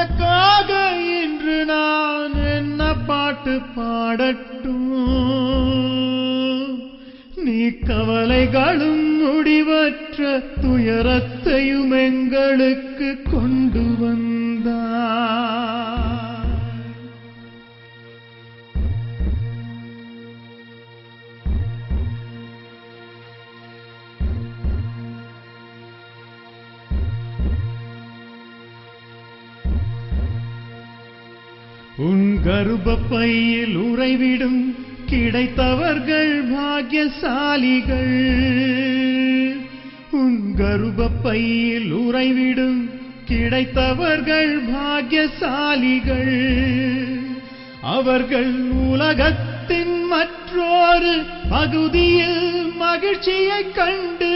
உனக்காக இன்று நான் என்ன பாட்டு பாடட்டும்? நீ கவலைகளும் முடிவற்ற துயரத்தையும் எங்களுக்கு கொண்டு வந்தாய். உன் கர்ப்பப்பையில் உறைவிடும் கிடைத்தவர்கள் பாக்கியசாலிகள். உன் கர்ப்பப்பையில் உறைவிடும் கிடைத்தவர்கள் பாக்கியசாலிகள். அவர்கள் உலகத்தின் மற்றொரு பகுதியில் மகிழ்ச்சியைக் கண்டு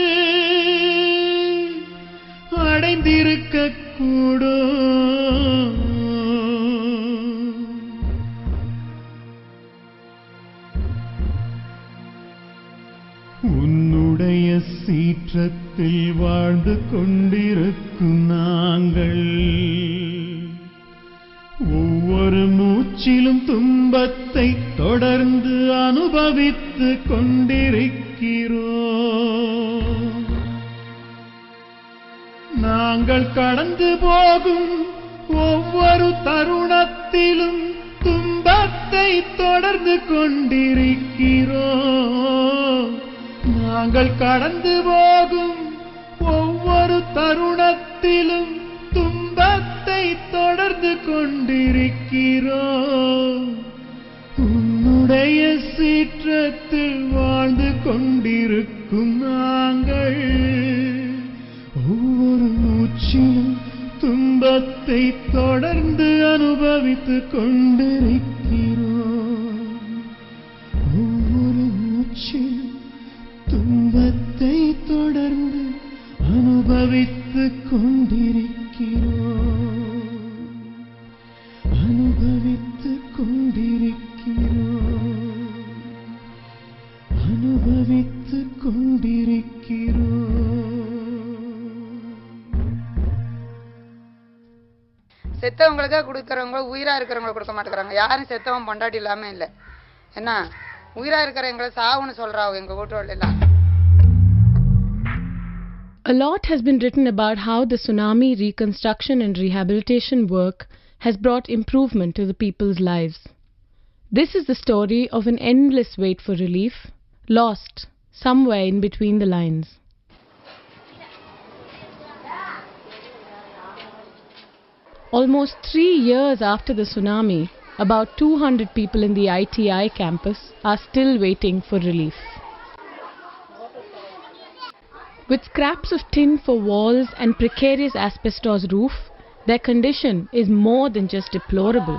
அடைந்திருக்க கூடும். உன்னுடைய சீற்றத்தில் வாழ்ந்து கொண்டிருக்கும் நாங்கள் ஒவ்வொரு மூச்சிலும் துன்பத்தை தொடர்ந்து அனுபவித்து கொண்டிருக்கிறோம். நாங்கள் கடந்து போகும் ஒவ்வொரு தருணத்திலும் துன்பத்தை தொடர்ந்து கொண்டிருக்கிறோம். நாங்கள் கடந்து போகும் ஒவ்வொரு தருணத்திலும் துன்பத்தை தொடர்ந்து கொண்டிருக்கிறோம். உன்னுடைய சீற்றத்தில் வாழ்ந்து கொண்டிருக்கும் நாங்கள் ஒவ்வொரு மூச்சிலும் துன்பத்தை தொடர்ந்து அனுபவித்து கொண்டிருக்கிறோம். ஒவ்வொரு மூச்சிலும் துன்பத்தை தொடர்ந்து அனுபவித்து கொண்டிருக்கிறோம். அனுபவித்து கொண்டிருக்கிறோம். அனுபவித்து கொண்டிருக்கிறோம். செத்தவங்களுக்கே கொடுக்கறவங்க உயிரா இருக்கிறவங்க கொடுக்க மாட்டேங்கிறாங்க. யாரும் செத்தவன் பொண்டாட்டி இல்லாம இல்ல. என்ன உயிரா இருக்கிறவங்களை சாவுன்னு சொல்றாங்க எங்க வீட்டோட எல்லாம். A lot has been written about how the tsunami reconstruction and rehabilitation work has brought improvement to the people's lives. This is the story of an endless wait for relief, lost somewhere in between the lines. Almost 3 years after the tsunami, about 200 people in the ITI campus are still waiting for relief. With scraps of tin for walls and precarious asbestos roof, their condition is more than just deplorable.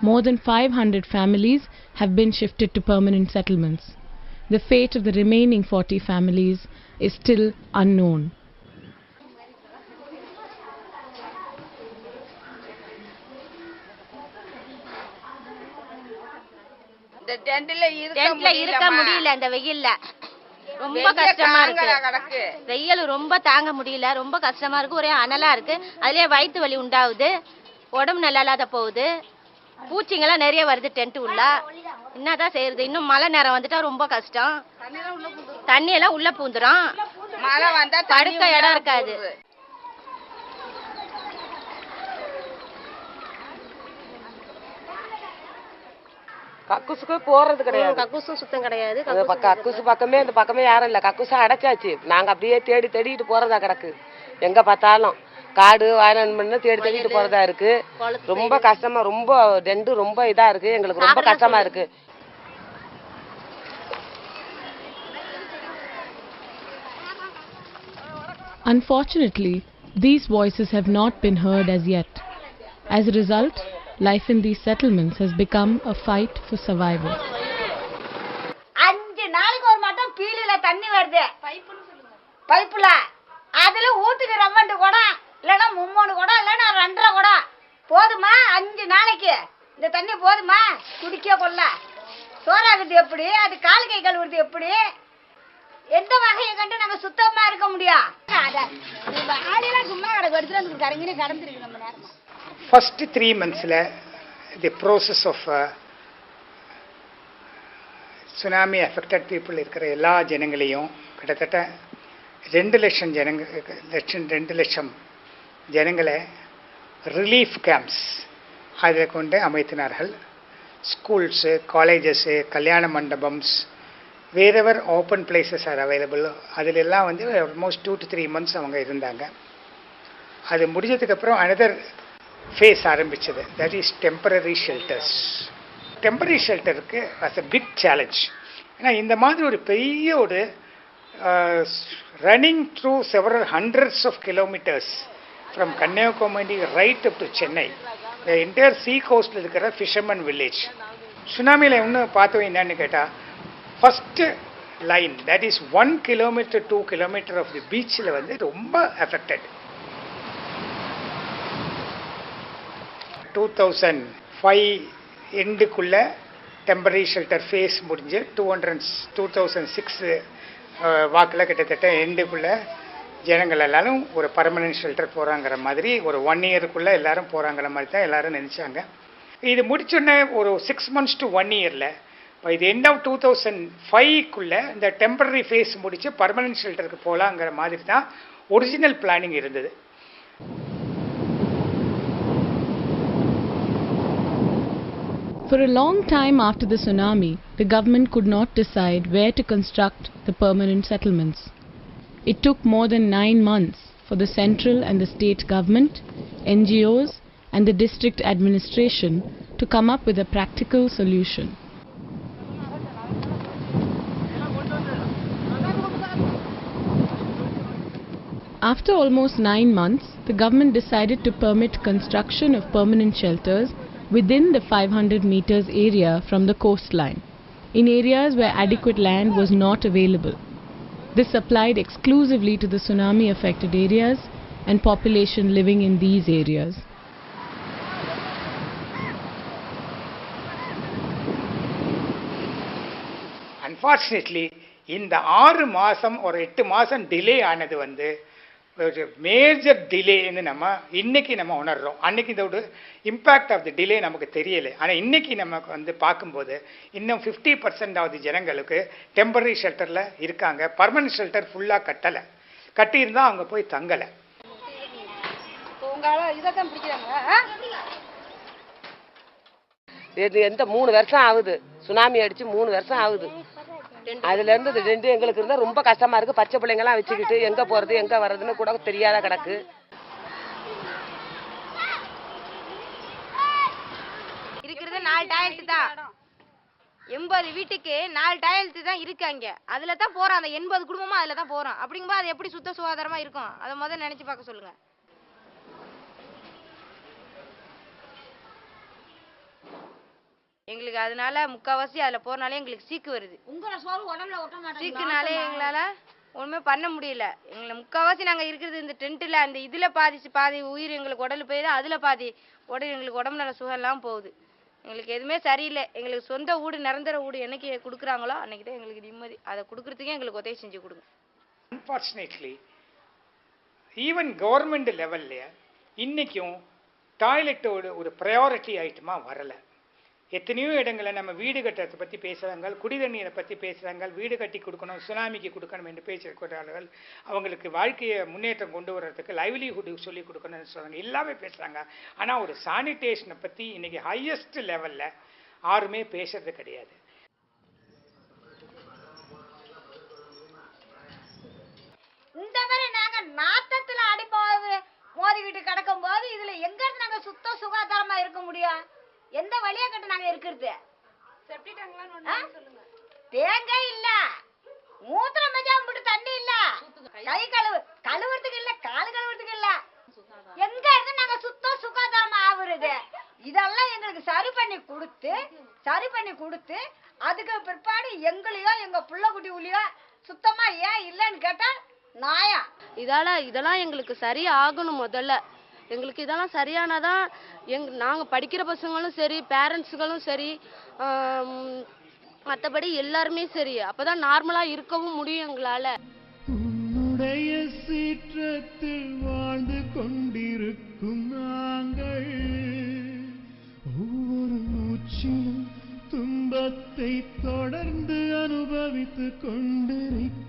More than 500 families have been shifted to permanent settlements. The fate of the remaining 40 families is still unknown. டென்ட்ல இருக்க முடியல. இந்த வெயில்ல ரொம்ப கஷ்டமா இருக்கு. வெயில் ரொம்ப தாங்க முடியல. ரொம்ப கஷ்டமா இருக்கு. ஒரே அனலா இருக்கு. அதுலயே வயிற்று வலி உண்டாகுது. உடம்பு நல்லா இல்லாத போகுது. பூச்சிங்கெல்லாம் நிறைய வருது டென்ட் உள்ள. என்னதான் செய்யறது? இன்னும் மழை நேரம் வந்துட்டா ரொம்ப கஷ்டம். தண்ணி எல்லாம் உள்ள பூந்துரும். மழை வந்தா படுக்க இடம் இருக்காது. கக்கூசுக்கு போறது கிடையாது. கக்கூசும் சுத்தம் கிடையாது. கக்கூசு பக்கமே இந்த பக்கமே யாரும் இல்ல. கக்கூசா அடைச்சாச்சு. நாங்க அப்படியே தேடிட்டு போறதா கிடக்கு. எங்க பார்த்தாலும் காடு வயலன் பண்ண தேடிட்டு போறதா இருக்கு. ரொம்ப கஷ்டமா, ரொம்ப டெண்டு ரொம்ப இதா இருக்கு. எங்களுக்கு ரொம்ப கஷ்டமா இருக்கு. Unfortunately, these voices have not been heard as yet. As a result, life in these settlements has become a fight for survival. 5 நாளைக்கு ஒரு மட்டும் பீலில தண்ணி வருது. பைப்புல அதுல ஊத்துக்கு ரம்மண்டு கூட இல்லனா 3 கூட இல்லனா 2.5 கூட போதுமா? 5 நாளைக்கு இந்த தண்ணி போதுமா? குடிக்க கொள்ள சோறாகுது எப்படி? அது கால் கை கழுவுறது எப்படி? எந்த வகையை கண்டு நாங்க சுத்தமா இருக்க முடியும்? ஆளெல்லாம் சும்மா கடை எடுத்துட்டு வந்து கரங்கினே கடந்துருக்கு நம்ம நேரமா. ஃபர்ஸ்ட் 3 monthsல the process of tsunami affected people இருக்கிற எல்லா ஜனங்களையும் கிட்டத்தட்ட 2 லட்சம் ஜனங்களை ரிலீஃப் கேம்ப்ஸ் அதில் கொண்டு அமைத்தினார்கள். ஸ்கூல்ஸு, காலேஜஸ்ஸு, கல்யாண மண்டபம்ஸ், wherever open places are available, அதிலெல்லாம் வந்து ஆல்மோஸ்ட் 2 to 3 months அவங்க இருந்தாங்க. அது முடிஞ்சதுக்கப்புறம் அனதர் ஃபேஸ் ஆரம்பித்தது, that is temporary shelters. Temporary ஷெல்டருக்கு வாஸ் அ பிக் சேலஞ்ச். ஏன்னா இந்த மாதிரி ஒரு பெரிய ஒரு running through several hundreds of kilometers from Kanyakumari right up to Chennai, entire sea கோஸ்டில் இருக்கிற ஃபிஷர்மன் வில்லேஜ். சுனாமியில் இன்னும் பார்த்தோம் என்னன்னு கேட்டால், first line that is 1 kilometer 2 kilometer of the பீச்சில் வந்து ரொம்ப அஃபெக்டட். 2005 எண்டுக்குள்ளே டெம்பரரி ஷெல்டர் ஃபேஸ் முடிஞ்சு 2006 வாக்கில் கிட்டத்தட்ட எண்டுக்குள்ளே ஜனங்கள் எல்லாரும் ஒரு பர்மனன்ட் ஷெல்டர் போகிறாங்கிற மாதிரி ஒரு 1 yearக்குள்ளே எல்லாரும் போகிறாங்கிற மாதிரி தான் எல்லாரும் நினச்சாங்க. இது முடிச்சோடனே ஒரு 6 months to 1 yearல பை தி எண்ட் ஆஃப் 2005க்குள்ளே இந்த டெம்பரரி ஃபேஸ் முடித்து பர்மனன்ட் ஷெல்டருக்கு போகலாங்கிற மாதிரி தான் ஒரிஜினல் பிளானிங் இருந்தது. For a long time after the tsunami, the government could not decide where to construct the permanent settlements. It took more than 9 months for the central and the state government, NGOs and the district administration to come up with a practical solution. After almost 9 months, the government decided to permit construction of permanent shelters within the 500 meters area from the coastline, in areas where adequate land was not available. This applied exclusively to the tsunami affected areas and population living in these areas. Unfortunately, இந்த 6 மாதம் ஒரு 8 மாதம் delay ஆனது வந்து ஒரு major டிலேன்னு நம்ம இன்னைக்கு நம்ம உணர்றோம். அன்னைக்கு இதோட இம்பேக்ட் ஆஃப் தி டிலே நமக்கு தெரியலை. ஆனால் இன்னைக்கு நமக்கு வந்து பார்க்கும்போது இன்னும் 50% ஆஃப் தி ஜனங்களுக்கு டெம்பரரி ஷெல்டரில் இருக்காங்க. பர்மனன்ட் ஷெல்டர் ஃபுல்லாக கட்டலை, கட்டியிருந்தால் அவங்க போய் தங்கலை. எந்த 3 வருஷம் ஆகுது, சுனாமி அடிச்சு 3 வருஷம் ஆகுது. அதுல இருந்து இது 2 எங்களுக்கு இருந்தா ரொம்ப கஷ்டமா இருக்கு. பச்சை பிள்ளைங்கெல்லாம் வச்சுக்கிட்டு எங்க போறது எங்க வர்றதுன்னு கூட தெரியாத கிடக்கு. இருக்கிறது 4 டாய்லெட் தான். 80 வீட்டுக்கு 4 டாய்லெட் தான் இருக்காங்க. அதுல தான் போறோம். அந்த 80 குடும்பமா அதுல தான் போறோம். அப்படிங்கும்போது அது எப்படி சுத்த சுகாதாரமா இருக்கும்? அதை முதல்ல நினைச்சு பார்க்க சொல்லுங்க. எங்களுக்கு அதனால முக்காவாசி அதுல போறனாலே எங்களுக்கு சீக்கு வருது. சீக்குனாலே எங்களால ஒண்ணுமே பண்ண முடியல. எங்களை முக்காவாசி நாங்க இருக்கிறது இந்த டென்ட்ல, அந்த இதுல பாதி உயிர் எங்களுக்கு உடல் போயிடுது, அதுல பாதி உடல் எங்களுக்கு உடம்புல சுகம் எல்லாம் போகுது. எங்களுக்கு எதுவுமே சரியில்லை. எங்களுக்கு சொந்த வீடு, நிரந்தர வீடு என்னைக்கு கொடுக்குறாங்களோ அன்னைக்கு தான் எங்களுக்கு நிம்மதி. அதை கொடுக்கறதுக்கே எங்களுக்கு உதவி செஞ்சு கொடுங்க. அன்ஃபார்ச்சுனேட்லி ஈவன் கவர்மெண்ட் லெவல்ல இன்னைக்கும் டாய்லெட்டோட ஒரு ப்ரையாரிட்டி ஐட்டமா வரலை. எத்தனையோ இடங்களில் நம்ம வீடு கட்டுறதை பற்றி பேசுகிறாங்க, குடி தண்ணீரை பற்றி பேசுகிறாங்க, வீடு கட்டி கொடுக்கணும், சுனாமிக்கு கொடுக்கணும் என்று பேசுகிறார்கள். அவங்களுக்கு வாழ்க்கையை முன்னேற்றம் கொண்டு வர்றதுக்கு லைவ்லிஹுட் சொல்லி கொடுக்கணும்னு சொல்கிறாங்க, எல்லாமே பேசுகிறாங்க. ஆனால் ஒரு சானிடேஷனை பற்றி இன்றைக்கி ஹையஸ்ட் லெவலில் யாருமே பேசுறது கிடையாது. இந்த மாதிரி நாங்கள் நாத்தத்தில் அடிப்போது மோதிக்கிட்டு கிடக்கும் போது இதில் எங்கேருந்து நாங்கள் சுத்த சுகாதாரமா இருக்க முடியும்? எந்த வழியா கட்டு நாங்க இருக்கிறது? தேங்காய் இல்ல, மூத்திரம் மஜாம் போட்டு தண்ணி இல்ல, கை கழுவுறதுக்கு இல்ல, காலு கழுவுறதுக்கு இல்ல. எங்க இருந்து நாங்க சுத்த சுகாதாரமா ஆகுறது? இதெல்லாம் எங்களுக்கு சரி பண்ணி கொடுத்து அதுக்கு பிற்பாடு எங்களையோ எங்க புள்ள குட்டி உள்ளியோ சுத்தமா ஏன் இல்லைன்னு கேட்டா நாயா. இதெல்லாம் எங்களுக்கு சரி ஆகணும். முதல்ல எங்களுக்கு இதெல்லாம் சரியானதான் நாங்கள் படிக்கிற பசங்களும் சரி, பேரண்ட்ஸுகளும் சரி, மத்தபடி எல்லாருமே சரி. அப்பதான் நார்மலா இருக்கவும் முடியும் எங்களால. உன்னுடைய சீற்றத்தில் வாழ்ந்து கொண்டிருக்கும் நாங்கள் ஒவ்வொரு மூச்சிலும் துன்பத்தை தொடர்ந்து அனுபவித்துக் கொண்டிருக்கிறோம்.